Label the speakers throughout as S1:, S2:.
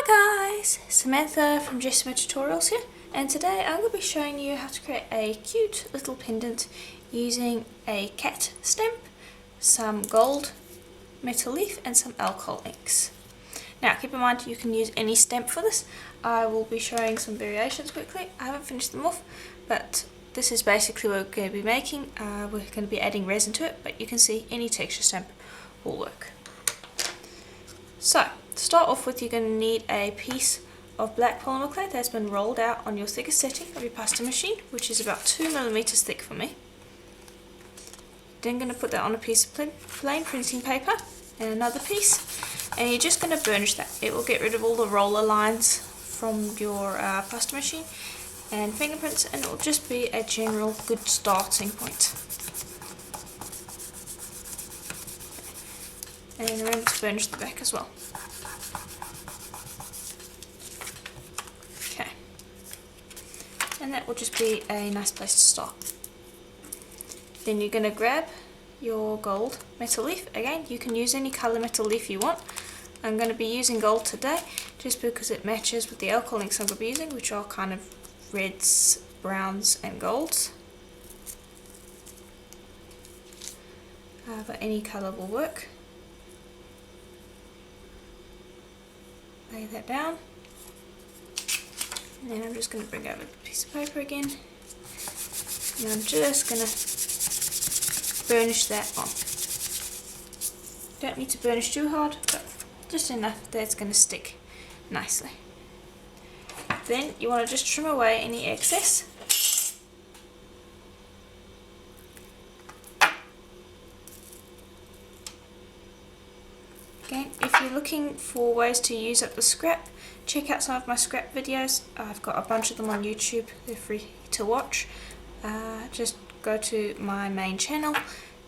S1: Hi guys, Samantha from Jessama Tutorials here, and today I'm going to be showing you how to create a cute little pendant using a cat stamp, some gold metal leaf and some alcohol inks. Now keep in mind you can use any stamp for this. I will be showing some variations quickly. I haven't finished them off, but this is basically what we're going to be making. We're going to be adding resin to it, but you can see any texture stamp will work. So, to start off with, you're going to need a piece of black polymer clay that's been rolled out on your thickest setting of your pasta machine, which is about 2mm thick for me. Then going to put that on a piece of plain printing paper and another piece, and you're just going to burnish that. It will get rid of all the roller lines from your pasta machine and fingerprints, and it will just be a general good starting point. And remember to burnish the back as well. Okay, and that will just be a nice place to start. Then you're going to grab your gold metal leaf. Again, you can use any colour metal leaf you want. I'm going to be using gold today just because it matches with the alcohol inks I'm going to be using, which are kind of reds, browns and golds. But any colour will work. Lay that down, and then I'm just going to bring over the piece of paper again, and I'm just going to burnish that on. Don't need to burnish too hard, but just enough that it's going to stick nicely. Then you want to just trim away any excess. Again, if you're looking for ways to use up the scrap, check out some of my scrap videos. I've got a bunch of them on YouTube, they're free to watch. Just go to my main channel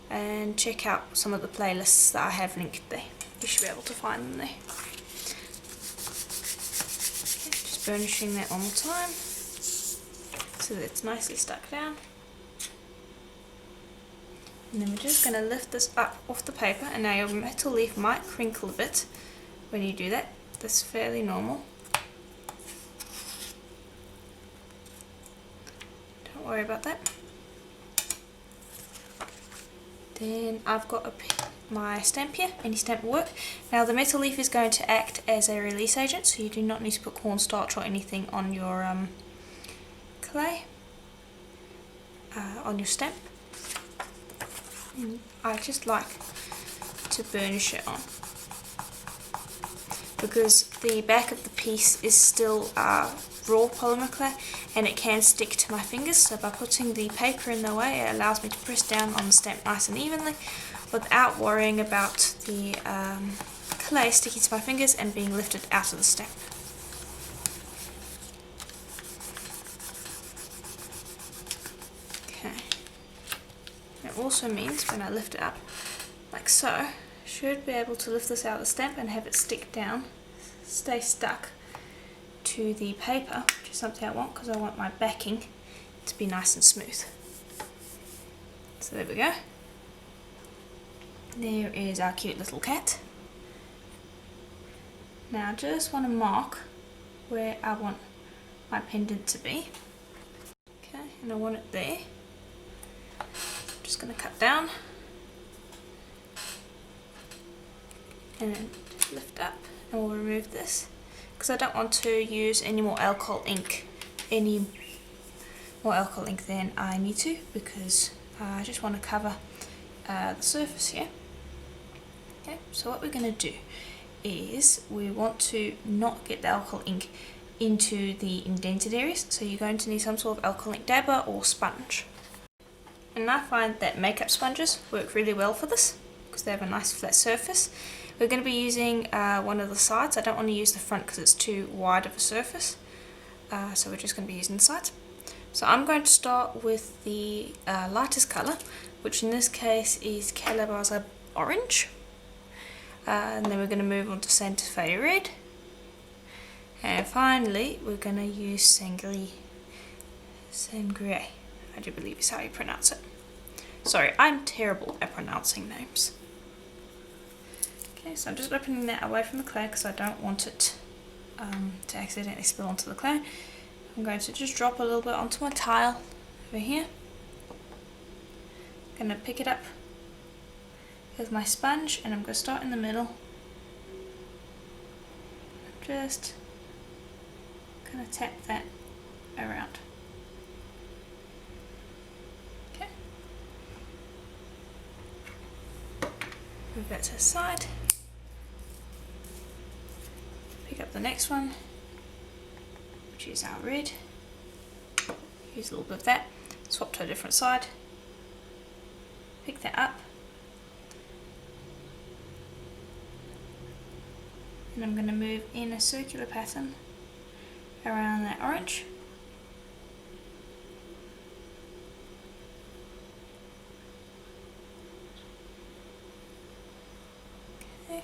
S1: and check out some of the playlists that I have linked there. You should be able to find them there. Okay, just burnishing that one more time so that it's nicely stuck down. And then we're just going to lift this up off the paper, and now your metal leaf might crinkle a bit when you do that. That's fairly normal. Don't worry about that. Then I've got my stamp here, any stamp will work. Now the metal leaf is going to act as a release agent, so you do not need to put cornstarch or anything on your clay, on your stamp. I just like to burnish it on because the back of the piece is still raw polymer clay and it can stick to my fingers, so by putting the paper in the way it allows me to press down on the stamp nice and evenly without worrying about the clay sticking to my fingers and being lifted out of the stamp. It also means when I lift it up like so, I should be able to lift this out of the stamp and have it stick down, stay stuck to the paper, which is something I want because I want my backing to be nice and smooth. So there we go. There is our cute little cat. Now I just want to mark where I want my pendant to be. Okay, and I want it there. Just going to cut down and then lift up, and we'll remove this because I don't want to use any more alcohol ink than I need to, because I just want to cover the surface here. Okay, so what we're going to do is we want to not get the alcohol ink into the indented areas, so you're going to need some sort of alcohol ink dabber or sponge. And I find that makeup sponges work really well for this because they have a nice flat surface. We're going to be using one of the sides. I don't want to use the front because it's too wide of a surface, so we're just going to be using the sides. So I'm going to start with the lightest colour, which in this case is Calabaza Orange, and then we're going to move on to Santa Fe Red, and finally we're going to use Sangria. I do believe is how you pronounce it. Sorry, I'm terrible at pronouncing names. Okay, so I'm just opening that away from the clay because I don't want it to accidentally spill onto the clay. I'm going to just drop a little bit onto my tile over here. I'm going to pick it up with my sponge and I'm going to start in the middle. Just kind of tap that around. Okay. Move that to the side. Pick up the next one, which is our red. Use a little bit of that. Swap to a different side. Pick that up. And I'm going to move in a circular pattern around that orange. Okay.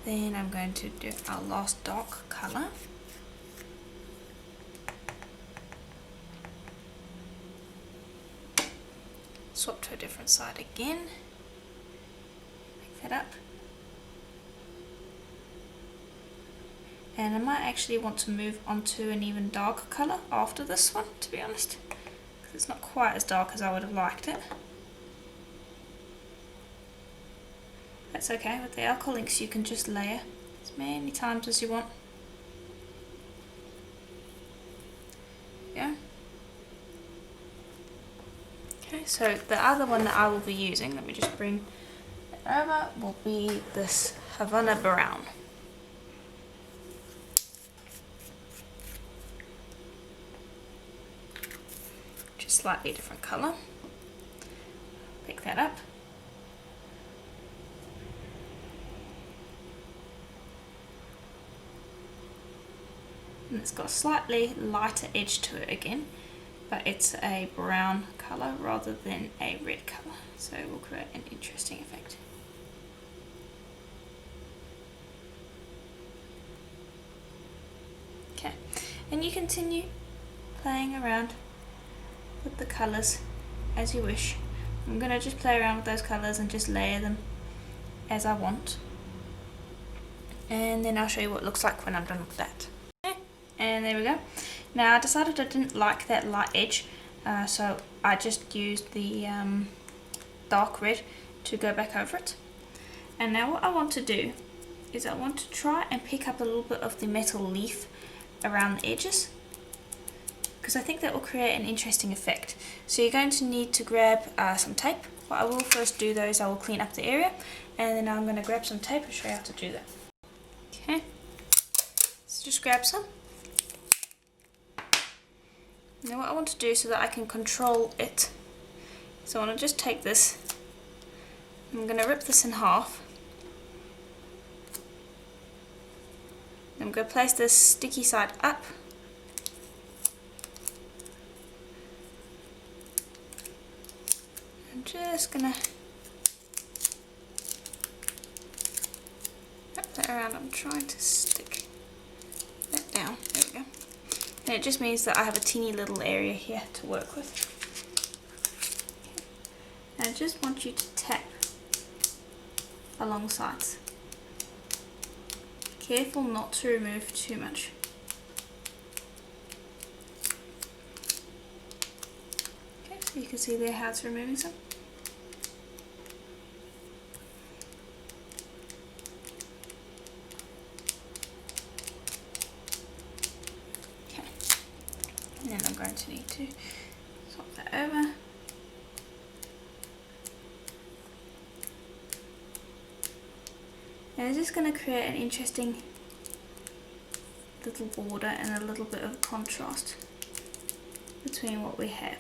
S1: Then I'm going to do our last dark colour. Swap to a different side again. Pick that up. And I might actually want to move onto an even darker colour after this one, to be honest, because it's not quite as dark as I would have liked it. That's okay, with the alcohol inks you can just layer as many times as you want. Yeah. Okay, so the other one that I will be using, let me just bring it over, will be this Havana Brown. Slightly different colour. Pick that up. And it's got a slightly lighter edge to it again, but it's a brown colour rather than a red colour, so it will create an interesting effect. Okay, and you continue playing around with the colours as you wish. I'm going to just play around with those colours and just layer them as I want, and then I'll show you what it looks like when I'm done with that. Okay. And there we go. Now I decided I didn't like that light edge, so I just used the dark red to go back over it. And now what I want to do is I want to try and pick up a little bit of the metal leaf around the edges, because I think that will create an interesting effect. So you're going to need to grab some tape. What I will first do though is I will clean up the area, and then I'm going to grab some tape and show you how to do that. Okay, so just grab some. Now what I want to do so that I can control it, so I want to just take this, I'm going to rip this in half. I'm going to place this sticky side up. I'm just going to wrap that around. I'm trying to stick that down. There we go. And it just means that I have a teeny little area here to work with. Okay. And I just want you to tap along the sides. Careful not to remove too much. Okay, so you can see there how it's removing some. Okay, and then I'm going to need to swap that over. And it's just going to create an interesting little border and a little bit of contrast between what we have.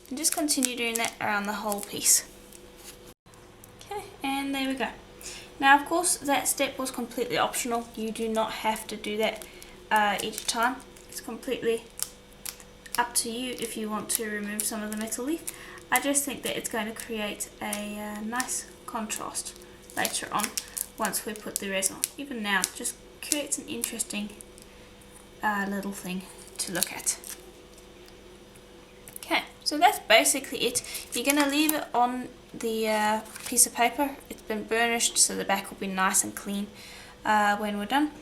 S1: And just continue doing that around the whole piece. Okay, and there we go. Now of course that step was completely optional. You do not have to do that each time. It's completely up to you if you want to remove some of the metal leaf. I just think that it's going to create a nice contrast later on once we put the resin on. Even now, it just creates an interesting little thing to look at. Okay, So that's basically it. You're going to leave it on the piece of paper. It's been burnished, so the back will be nice and clean when we're done.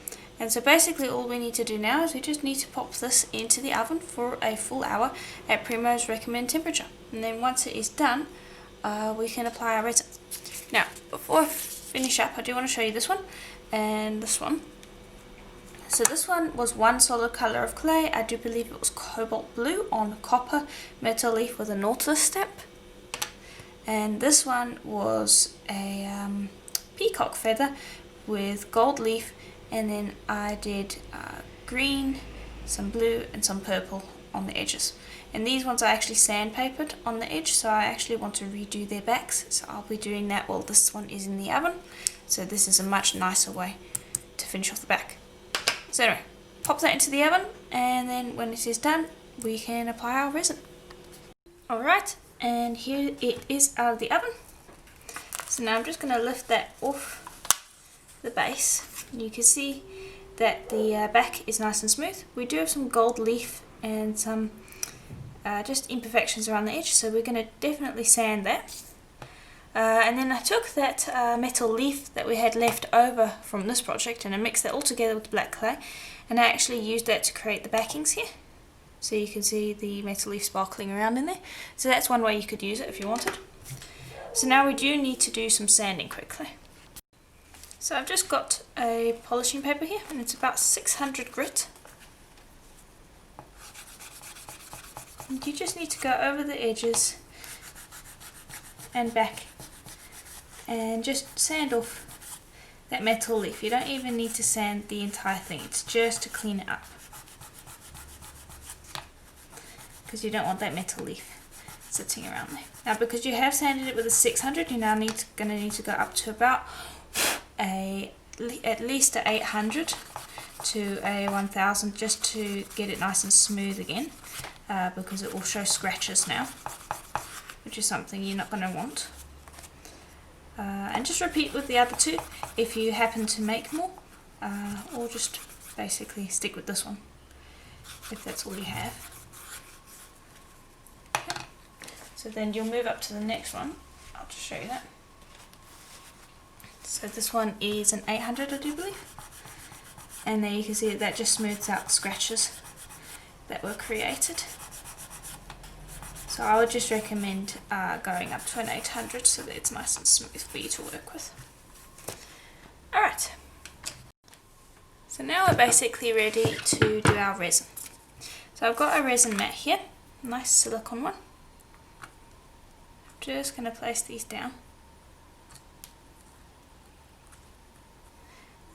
S1: And so basically all we need to do now is we just need to pop this into the oven for a full hour at Primo's recommended temperature. And then once it is done, we can apply our resin. Now, before I finish up, I do want to show you this one and this one. So this one was one solid colour of clay. I do believe it was cobalt blue on copper metal leaf with a nautilus stamp. And this one was a peacock feather with gold leaf, and then I did green, some blue and some purple on the edges. And these ones I actually sandpapered on the edge, so I actually want to redo their backs, so I'll be doing that while this one is in the oven. So this is a much nicer way to finish off the back. So anyway, pop that into the oven, and then when it is done we can apply our resin. Alright, and here it is out of the oven. So now I'm just going to lift that off the base. You can see that the back is nice and smooth. We do have some gold leaf and some just imperfections around the edge, so we're going to definitely sand that. And then I took that metal leaf that we had left over from this project and I mixed that all together with the black clay, and I actually used that to create the backings here. So you can see the metal leaf sparkling around in there. So that's one way you could use it if you wanted. So now we do need to do some sanding quickly. So I've just got a polishing paper here, and it's about 600 grit. And you just need to go over the edges and back and just sand off that metal leaf. You don't even need to sand the entire thing, it's just to clean it up, because you don't want that metal leaf sitting around there. Now because you have sanded it with a 600, you're now going to need to go up to about at least a 800 to a 1000, just to get it nice and smooth again, because it will show scratches now, which is something you're not going to want. And just repeat with the other two if you happen to make more, or just basically stick with this one if that's all you have. Okay. So then you'll move up to the next one. I'll just show you that. So this one is an 800, I do believe, and there you can see that just smooths out the scratches that were created. So I would just recommend going up to an 800 so that it's nice and smooth for you to work with. Alright, so now we're basically ready to do our resin. So I've got a resin mat here, nice silicone one. I'm just going to place these down.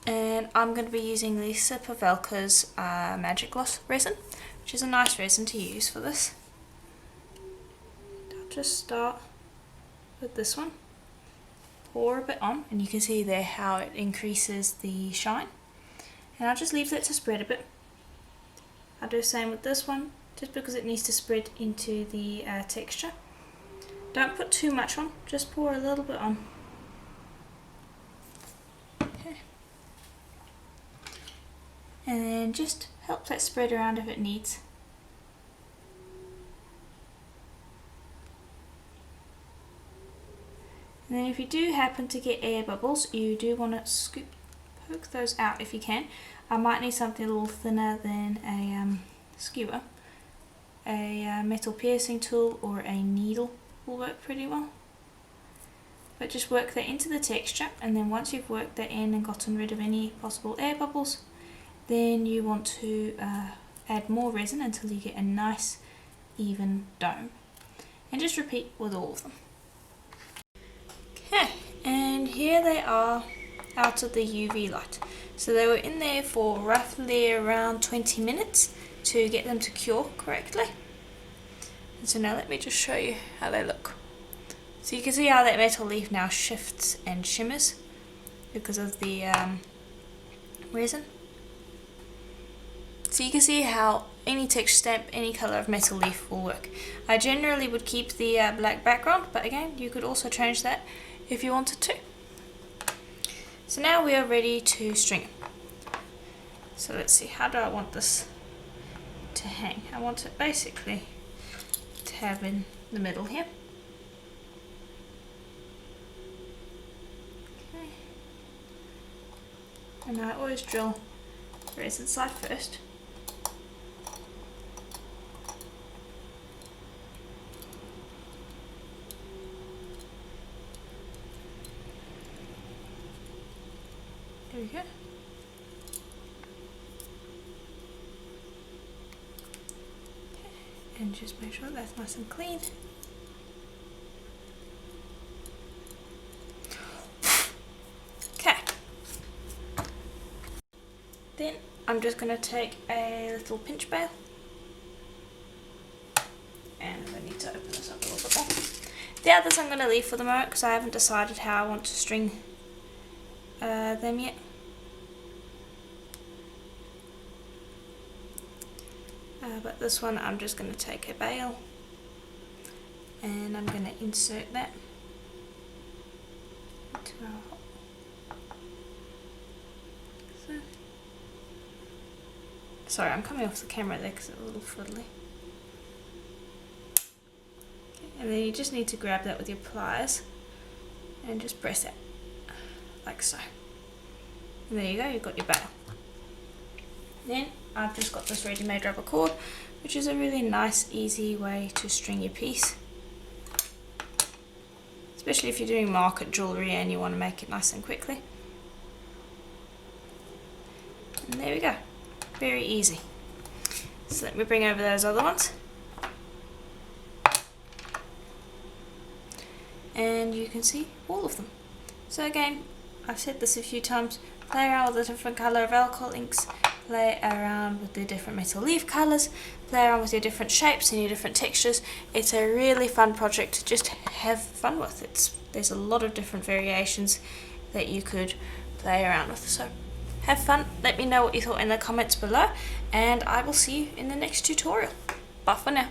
S1: And I'm going to be using the Velka's Magic Gloss resin, which is a nice resin to use for this. I'll just start with this one, pour a bit on, and you can see there how it increases the shine. And I'll just leave that to spread a bit. I'll do the same with this one, just because it needs to spread into the texture. Don't put too much on, just pour a little bit on. And then just help that spread around if it needs. And then if you do happen to get air bubbles, you do want to poke those out if you can. I might need something a little thinner than a skewer. A metal piercing tool or a needle will work pretty well. But just work that into the texture, and then once you've worked that in and gotten rid of any possible air bubbles, then you want to add more resin until you get a nice even dome, and just repeat with all of them. Okay, and here they are out of the UV light. So they were in there for roughly around 20 minutes to get them to cure correctly. And so now let me just show you how they look. So you can see how that metal leaf now shifts and shimmers because of the resin. So you can see how any texture stamp, any colour of metal leaf will work. I generally would keep the black background, but again, you could also change that if you wanted to. So now we are ready to string it. So let's see, how do I want this to hang? I want it basically to have in the middle here. Okay. And I always drill the resin side first. There we go. And just make sure that's nice and clean. Okay. Then I'm just going to take a little pinch bail. And I need to open this up a little bit more. The others I'm going to leave for the moment because I haven't decided how I want to string them yet. But this one I'm just going to take a bail and I'm going to insert that into our hole. So, sorry, I'm coming off the camera there because it's a little fiddly. Okay, and then you just need to grab that with your pliers and just press it like so. And there you go, you've got your bail. Then I've just got this ready-made rubber cord, which is a really nice, easy way to string your piece. Especially if you're doing market jewellery and you want to make it nice and quickly. And there we go. Very easy. So let me bring over those other ones. And you can see all of them. So again, I've said this a few times, play around with a different colour of alcohol inks, play around with the different metal leaf colours, play around with your different shapes and your different textures. It's a really fun project to just have fun with. There's a lot of different variations that you could play around with. So have fun, let me know what you thought in the comments below, and I will see you in the next tutorial. Bye for now.